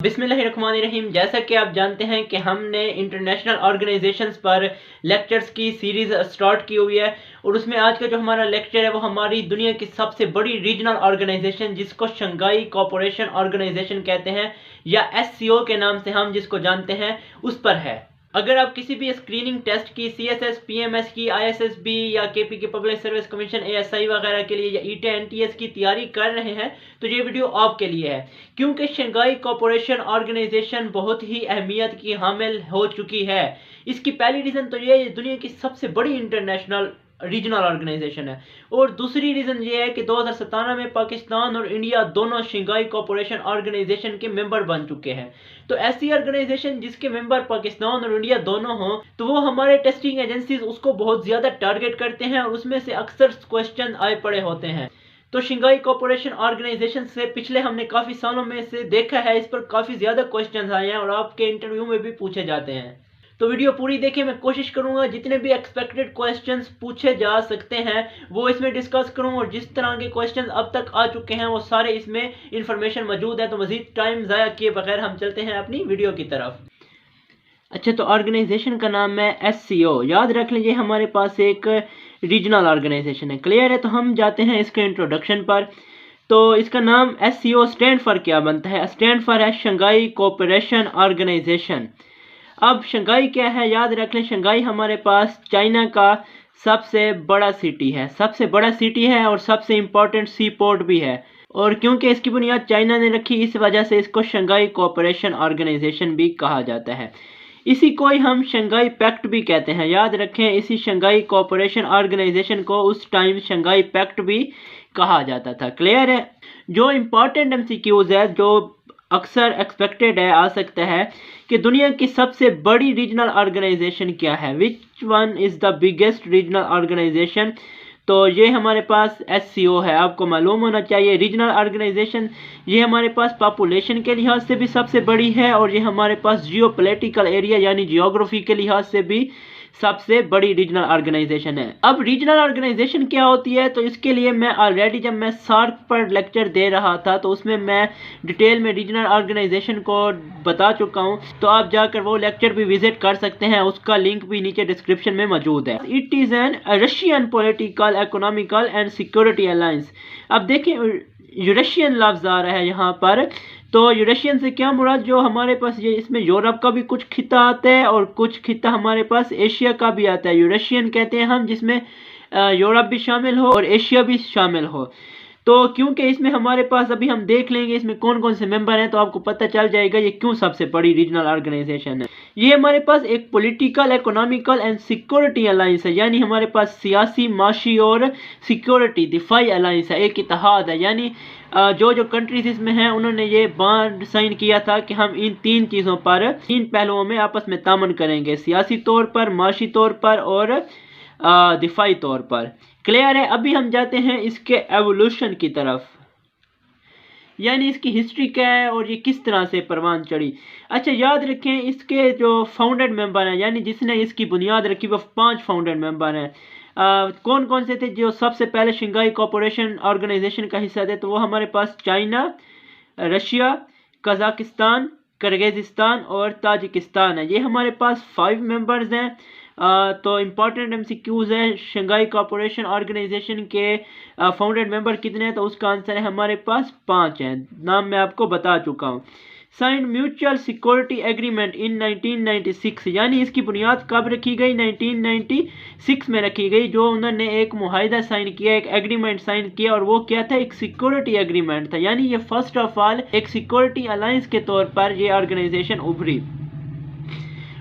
बिस्मिल्लाहिर्रहमानिर्रहीम। जैसा कि आप जानते हैं कि हमने इंटरनेशनल ऑर्गेनाइजेशंस पर लेक्चर्स की सीरीज़ स्टार्ट की हुई है और उसमें आज का जो हमारा लेक्चर है वो हमारी दुनिया की सबसे बड़ी रीजनल ऑर्गेनाइजेशन जिसको शंघाई कोऑपरेशन ऑर्गेनाइजेशन कहते हैं या SCO के नाम से हम जिसको जानते हैं उस पर है। अगर आप किसी भी स्क्रीनिंग टेस्ट की CSS, PMS की, ISSB या KPK public service commission ASI वगैरह के लिए या ETA NTS की तैयारी कर रहे हैं तो ये वीडियो आपके लिए है, क्योंकि शंघाई कोऑपरेशन ऑर्गेनाइजेशन बहुत ही अहमियत की हामिल हो चुकी है। इसकी पहली रीज़न तो ये दुनिया की सबसे बड़ी इंटरनेशनल रीजनल ऑर्गेनाइजेशन है और दूसरी रीज़न ये है कि 2017 में पाकिस्तान और इंडिया दोनों शंघाई कोऑपरेशन ऑर्गेनाइजेशन के मेंबर बन चुके हैं। तो ऐसी ऑर्गेनाइजेशन जिसके मेंबर पाकिस्तान और इंडिया दोनों हों तो वो हमारे टेस्टिंग एजेंसीज उसको बहुत ज़्यादा टारगेट करते हैं और उसमें से अक्सर क्वेश्चन आए पड़े होते हैं। तो शंघाई कोऑपरेशन ऑर्गेनाइजेशन से पिछले हमने काफ़ी सालों में से देखा है, इस पर काफ़ी ज़्यादा क्वेश्चन आए हैं और आपके इंटरव्यू में भी पूछे जाते हैं। तो वीडियो पूरी देखें, मैं कोशिश करूंगा जितने भी एक्सपेक्टेड क्वेश्चंस पूछे जा सकते हैं वो इसमें डिस्कस करूं और जिस तरह के क्वेश्चंस अब तक आ चुके हैं वो सारे इसमें इंफॉर्मेशन मौजूद है। तो मजीद टाइम ज़ाया किए बगैर हम चलते हैं अपनी वीडियो की तरफ। अच्छा, तो ऑर्गेनाइजेशन का नाम है SCO। याद रख लीजिए हमारे पास एक रीजनल ऑर्गेनाइजेशन है। क्लियर है? तो हम जाते हैं इसके इंट्रोडक्शन पर। तो इसका नाम SCO स्टैंड फॉर क्या बनता है? स्टैंड फॉर है शंघाई कोऑपरेशन ऑर्गेनाइजेशन। अब शंघाई क्या है? याद रख लें, शंघाई हमारे पास चाइना का सबसे बड़ा सिटी है, सबसे बड़ा सिटी है और सबसे इम्पोर्टेंट सी पोर्ट भी है। और क्योंकि इसकी बुनियाद चाइना ने रखी इस वजह से इसको शंघाई कोऑपरेशन ऑर्गेनाइजेशन भी कहा जाता है। इसी को ही हम शंघाई पैक्ट भी कहते हैं। याद रखें, इसी शंघाई कोऑपरेशन ऑर्गेनाइजेशन को उस टाइम शंघाई पैक्ट भी कहा जाता था। क्लियर है? जो इम्पोर्टेंट MCQs है जो अक्सर एक्सपेक्टेड है आ सकता है कि दुनिया की सबसे बड़ी रीजनल ऑर्गेनाइजेशन क्या है? Which one is the biggest regional organization? तो ये हमारे पास SCO है। आपको मालूम होना चाहिए रीजनल ऑर्गेनाइजेशन ये हमारे पास पॉपुलेशन के लिहाज से भी सबसे बड़ी है और ये हमारे पास जियो पॉलिटिकल एरिया यानी जियोग्राफी के लिहाज से भी सबसे बड़ी रीजनल ऑर्गेनाइजेशन है। अब रीजनल ऑर्गेनाइजेशन क्या होती है तो इसके लिए मैं ऑलरेडी जब मैं सार्क पर लेक्चर दे रहा था तो उसमें मैं डिटेल में रीजनल ऑर्गेनाइजेशन को बता चुका हूं, तो आप जाकर वो लेक्चर भी विजिट कर सकते हैं, उसका लिंक भी नीचे डिस्क्रिप्शन में मौजूद है। It is an Russian political, economical and security alliance. अब देखिए यूरेशियन लफ्ज़ आ रहा है यहाँ पर, तो यूरेशियन से क्या मुराद? जो हमारे पास ये इसमें यूरोप का भी कुछ खिता आता है और कुछ खिता हमारे पास एशिया का भी आता है। यूरेशियन कहते हैं हम जिसमें यूरोप भी शामिल हो और एशिया भी शामिल हो। तो क्योंकि इसमें हमारे पास अभी हम देख लेंगे इसमें कौन कौन से मेंबर हैं तो आपको पता चल जाएगा ये क्यों सबसे बड़ी रीजनल ऑर्गेनाइजेशन है। ये हमारे पास एक political, economical and security alliance है, यानी हमारे पास सियासी, माशी और सिक्योरिटी दिफाई अलायंस है, एक इत्तेहाद है। यानी जो जो कंट्रीज इसमें हैं उन्होंने ये बॉन्ड साइन किया था कि हम इन तीन चीज़ों पर, तीन पहलुओं में आपस में तामन करेंगे, सियासी तौर पर, माशी तौर पर और दिफाई तौर पर। क्लियर है? अभी हम जाते हैं इसके एवोल्यूशन की तरफ, यानी इसकी हिस्ट्री क्या है और ये किस तरह से परवान चढ़ी। अच्छा, याद रखें इसके जो फाउंडेड मेंबर हैं यानी जिसने इसकी बुनियाद रखी वो 5 फाउंडेड मेंबर हैं। कौन कौन से थे जो सबसे पहले शंघाई कोऑपरेशन ऑर्गेनाइजेशन का हिस्सा थे? तो वो हमारे पास चाइना, रशिया, कजाकिस्तान, किर्गिज़स्तान और ताजिकिस्तान है। ये हमारे पास 5 मेंबर्स हैं। तो इम्पॉर्टेंट MCQs है शंघाई कोऑपरेशन ऑर्गेनाइजेशन के फाउंडेड मेंबर कितने हैं? तो उसका आंसर है हमारे पास 5 हैं। नाम मैं आपको बता चुका हूँ। Sign mutual security agreement in 1996, यानी इसकी बुनियाद कब रखी गई? 1996 में रखी गई, जो उन्होंने एक मुआहिदा साइन किया, एक एग्रीमेंट साइन किया और वो क्या था? एक सिक्योरिटी एग्रीमेंट था। यानी ये फर्स्ट ऑफ ऑल एक सिक्योरिटी अलायंस के तौर पर ये ऑर्गेनाइजेशन उभरी।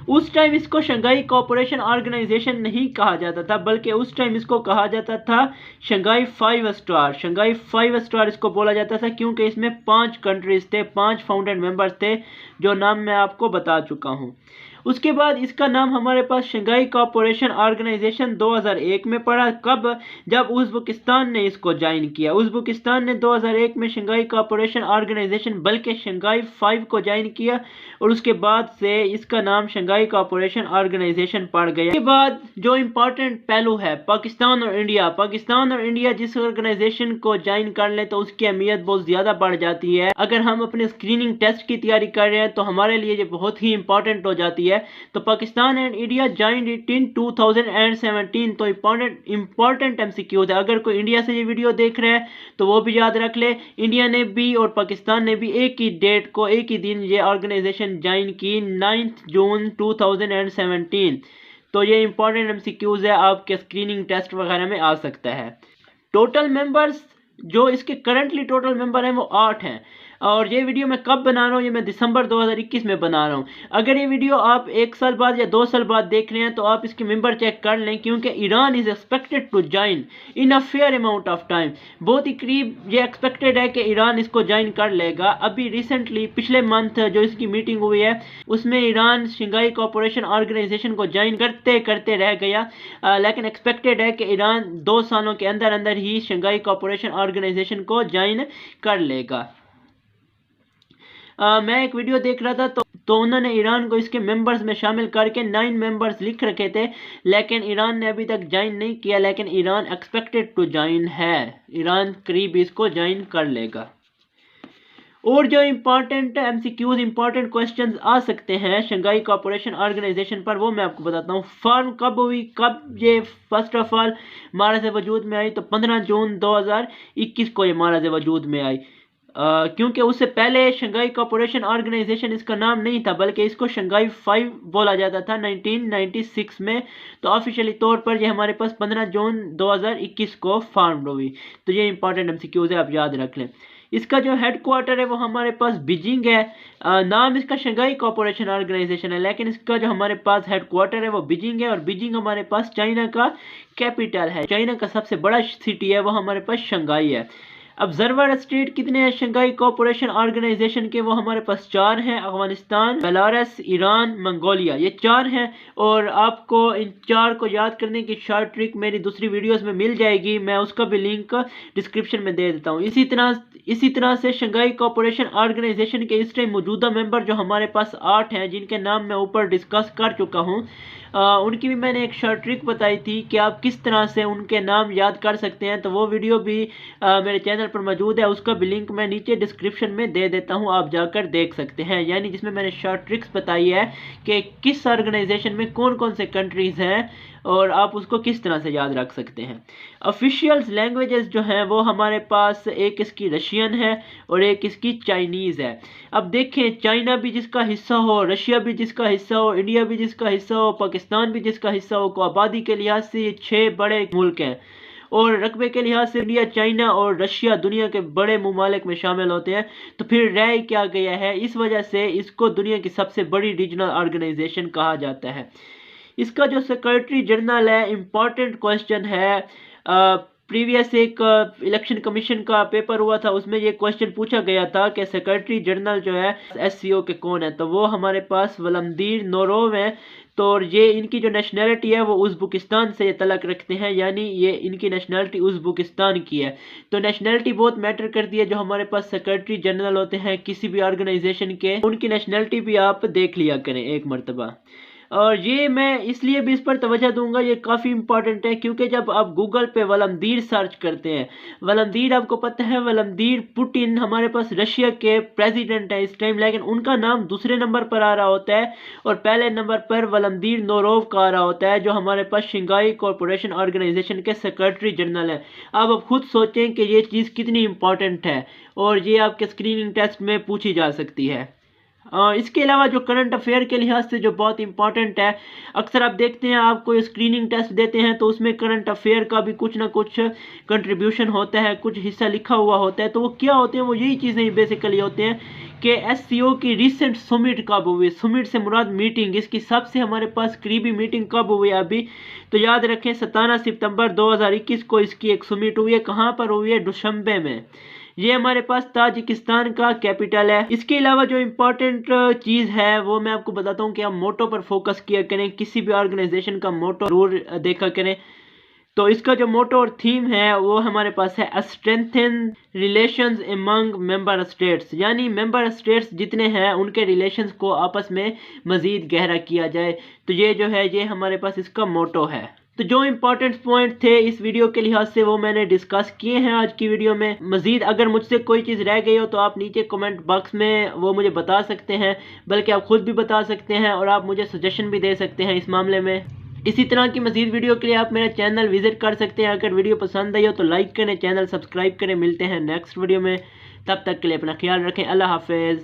उस टाइम इसको शंघाई कोऑपरेशन ऑर्गेनाइजेशन नहीं कहा जाता था, बल्कि उस टाइम इसको कहा जाता था शंघाई 5 स्टार। शंघाई 5 स्टार इसको बोला जाता था क्योंकि इसमें 5 कंट्रीज थे, 5 फाउंडेड मेंबर्स थे, जो नाम मैं आपको बता चुका हूँ। اس کے بعد اس کا نام ہمارے پاس شنگھائی کوآپریشن آرگنائزیشن 2001 میں پڑا. کب؟ جب ازبکستان نے اس کو جوائن کیا. ازبکستان نے 2001 میں شنگھائی کوآپریشن آرگنائزیشن بلکہ شنگھائی 5 کو جوائن کیا اور اس کے بعد سے اس کا نام شنگھائی کوآپریشن آرگنائزیشن پڑ گیا. اس کے بعد جو امپورٹنٹ پہلو ہے پاکستان اور انڈیا جس آرگنائزیشن کو جوائن کر لیں تو اس کی اہمیت بہت زیادہ بڑھ جاتی ہے. اگر ہم اپنے اسکریننگ ٹیسٹ کی تیاری کر رہے ہیں تو ہمارے لیے یہ بہت ہی امپورٹنٹ ہو جاتی ہے. تو Pakistan and India joined it in 2017. تو امپورٹنٹ MCQs ہے. اگر کوئی انڈیا سے یہ ویڈیو دیکھ رہا ہے تو وہ بھی یاد رکھ لے انڈیا نے بھی اور پاکستان نے بھی ایک ہی ڈیٹ کو ایک ہی دن یہ آرگنائزیشن جوائن کی 9 جون 2017. تو یہ امپورٹنٹ MCQs ہے آپ کے اسکریننگ ٹیسٹ وغیرہ میں آ سکتا ہے. ٹوٹل ممبرز جو اس کے کرنٹلی ٹوٹل ممبر ہیں وہ 8 ہیں. اور یہ ویڈیو میں کب بنا رہا ہوں؟ یہ میں دسمبر 2021 میں بنا رہا ہوں. اگر یہ ویڈیو آپ 1 سال بعد یا 2 سال بعد دیکھ رہے ہیں تو آپ اس کے ممبر چیک کر لیں کیونکہ Iran is expected to join in a fair amount of time. بہت ہی قریب یہ ایکسپیکٹڈ ہے کہ ایران اس کو جوائن کر لے گا. ابھی ریسنٹلی پچھلے منتھ جو اس کی میٹنگ ہوئی ہے اس میں ایران شنگھائی کوآپریشن آرگنائزیشن کو جوائن کرتے رہ گیا. لیکن ایکسپیکٹڈ ہے کہ ایران 2 سالوں کے اندر ہی شنگھائی کوآپریشن آرگنائزیشن کو جوائن کر لے گا. میں ایک ویڈیو دیکھ رہا تھا تو انہوں نے ایران کو اس کے ممبرز میں شامل کر کے 9 ممبرز لکھ رکھے تھے لیکن ایران نے ابھی تک جوائن نہیں کیا. لیکن ایران ایکسپیکٹڈ ٹو جوائن ہے. ایران قریب اس کو جوائن کر لے گا. اور جو امپورٹنٹ MCQs امپورٹنٹ کوسچنز آ سکتے ہیں شنگھائی کوآپریشن آرگنائزیشن پر وہ میں آپ کو بتاتا ہوں. فارم کب ہوئی؟ کب یہ فرسٹ آف آل مہاراز وجود میں آئی؟ تو 15 جون 2021 کو یہ مہاراز وجود میں آئی. کیونکہ اس سے پہلے شنگھائی کوآپریشن آرگنائزیشن اس کا نام نہیں تھا بلکہ اس کو شنگھائی 5 بولا جاتا تھا 1996 میں. تو آفیشیلی طور پر یہ ہمارے پاس 15 جون 2021 کو فارمڈ ہوئی. تو یہ امپورٹنٹ MCQs ہے آپ یاد رکھ لیں. اس کا جو ہیڈ کوارٹر ہے وہ ہمارے پاس بیجنگ ہے. نام اس کا شنگھائی کوآپریشن آرگنائزیشن ہے لیکن اس کا جو ہمارے پاس ہیڈ کوارٹر ہے وہ بیجنگ ہے. اور بیجنگ ہمارے پاس چائنا کا کیپیٹل ہے. چائنا کا سب سے بڑا سٹی ہے وہ ہمارے پاس شنگھائی ہے. ابزرور اسٹیٹ کتنے ہیں شنگھائی کوآپریشن آرگنائزیشن کے؟ وہ ہمارے پاس 4 ہیں. افغانستان، بیلاروس، ایران، منگولیا، یہ 4 ہیں. اور آپ کو ان 4 کو یاد کرنے کی شارٹ ٹرک میری دوسری ویڈیوز میں مل جائے گی. میں اس کا بھی لنک ڈسکرپشن میں دے دیتا ہوں. اسی طرح سے شنگھائی کوآپریشن آرگنائزیشن کے اس ٹائم موجودہ ممبر جو ہمارے پاس 8 ہیں جن کے نام میں اوپر ڈسکس کر چکا ہوں. ان کی بھی میں نے ایک شارٹ ٹرک بتائی تھی کہ آپ کس طرح سے ان کے نام یاد کر سکتے ہیں. تو وہ ویڈیو بھی میرے چینل پر موجود ہے. اس کا بھی لنک میں نیچے ڈسکرپشن میں دے دیتا ہوں. آپ جا کر دیکھ سکتے ہیں. یعنی جس میں نے شارٹ ٹرکس بتائی ہے کہ کس آرگنائزیشن میں کون کون سے کنٹریز ہیں اور آپ اس کو کس طرح سے یاد رکھ سکتے ہیں. آفیشیلز لینگویجز جو ہیں وہ ہمارے پاس ایک اس کی رشین ہے اور ایک اس کی چائنیز ہے. اب دیکھیں چائنا بھی جس کا حصہ ہو، رشیا بھی جس کا حصہ ہو، انڈیا بھی جس کا حصہ ہو، پاکستان بھی جس کا حصہ ہو، کو آبادی کے لحاظ سے یہ 6 بڑے ملک ہیں. اور رقبے کے لحاظ سے انڈیا، چائنا اور رشیا دنیا کے بڑے ممالک میں شامل ہوتے ہیں. تو پھر رہ کیا گیا ہے؟ اس وجہ سے اس کو دنیا کی سب سے بڑی ریجنل آرگنائزیشن کہا جاتا ہے. اس کا جو سیکرٹری جنرل ہے امپورٹنٹ کوسچن ہے. پریویس ایک الیکشن کمیشن کا پیپر ہوا تھا اس میں یہ کوسچن پوچھا گیا تھا کہ سیکرٹری جنرل جو ہے SCO کے کون ہے؟ تو وہ ہمارے پاس ولادیمیر نوروو ہیں. تو یہ ان کی جو نیشنلٹی ہے وہ ازبکستان سے یہ تعلق رکھتے ہیں. یعنی یہ ان کی نیشنلٹی ازبکستان کی ہے. تو نیشنلٹی بہت میٹر کرتی ہے. جو ہمارے پاس سیکرٹری جنرل ہوتے ہیں کسی بھی آرگنائزیشن کے ان کی نیشنلٹی بھی آپ دیکھ لیا کریں ایک مرتبہ. اور یہ میں اس لیے بھی اس پر توجہ دوں گا، یہ کافی امپورٹنٹ ہے کیونکہ جب آپ گوگل پہ ولادیمیر سرچ کرتے ہیں، ولادیمیر آپ کو پتہ ہے ولادیمیر پوٹن ہمارے پاس رشیا کے پریزیڈنٹ ہیں اس ٹائم، لیکن ان کا نام دوسرے نمبر پر آ رہا ہوتا ہے اور پہلے نمبر پر ولادیمیر نوروو کا آ رہا ہوتا ہے جو ہمارے پاس شنگھائی کوآپریشن آرگنائزیشن کے سیکرٹری جنرل ہیں. اب خود سوچیں کہ یہ چیز کتنی امپورٹنٹ ہے اور یہ آپ کے اسکریننگ ٹیسٹ میں پوچھی جا سکتی ہے. اس کے علاوہ جو کرنٹ افیئر کے لحاظ سے جو بہت امپورٹنٹ ہے، اکثر آپ دیکھتے ہیں آپ کوئی اسکریننگ ٹیسٹ دیتے ہیں تو اس میں کرنٹ افیئر کا بھی کچھ نہ کچھ کنٹریبیوشن ہوتا ہے، کچھ حصہ لکھا ہوا ہوتا ہے. تو وہ کیا ہوتے ہیں؟ وہ یہی چیزیں بیسیکلی ہوتے ہیں کہ SCO کی ریسنٹ سمٹ کب ہوئی. سمٹ سے مراد میٹنگ، اس کی سب سے ہمارے پاس قریبی میٹنگ کب ہوئی ابھی؟ تو یاد رکھیں 17 ستمبر 2021 کو اس کی ایک سمٹ ہوئی ہے. کہاں پر ہوئی ہے؟ دوشنبے میں. ये हमारे पास ताजिकिस्तान का कैपिटल है। इसके अलावा जो इम्पोर्टेंट चीज़ है वो मैं आपको बताता हूँ कि आप मोटो पर फोकस किया करें, किसी भी ऑर्गेनाइजेशन का मोटो जरूर देखा करें। तो इसका जो मोटो और थीम है वो हमारे पास है strengthen relations among member states, यानी मेंबर स्टेट्स जितने हैं उनके रिलेशंस को आपस में मज़ीद गहरा किया जाए। तो ये जो है ये हमारे पास इसका मोटो है। तो जो इम्पोर्टेंट पॉइंट थे इस वीडियो के लिहाज से वो मैंने डिस्कस किए हैं आज की वीडियो में। मज़ीद अगर मुझसे कोई चीज़ रह गई हो तो आप नीचे कमेंट बॉक्स में वो मुझे बता सकते हैं, बल्कि आप खुद भी बता सकते हैं और आप मुझे सजेशन भी दे सकते हैं इस मामले में। इसी तरह की मज़ीद वीडियो के लिए आप मेरा चैनल विजिट कर सकते हैं। अगर वीडियो पसंद आई हो तो लाइक करें, चैनल सब्सक्राइब करें। मिलते हैं नेक्स्ट वीडियो में, तब तक के लिए अपना ख्याल रखें। अल्लाह हाफिज़।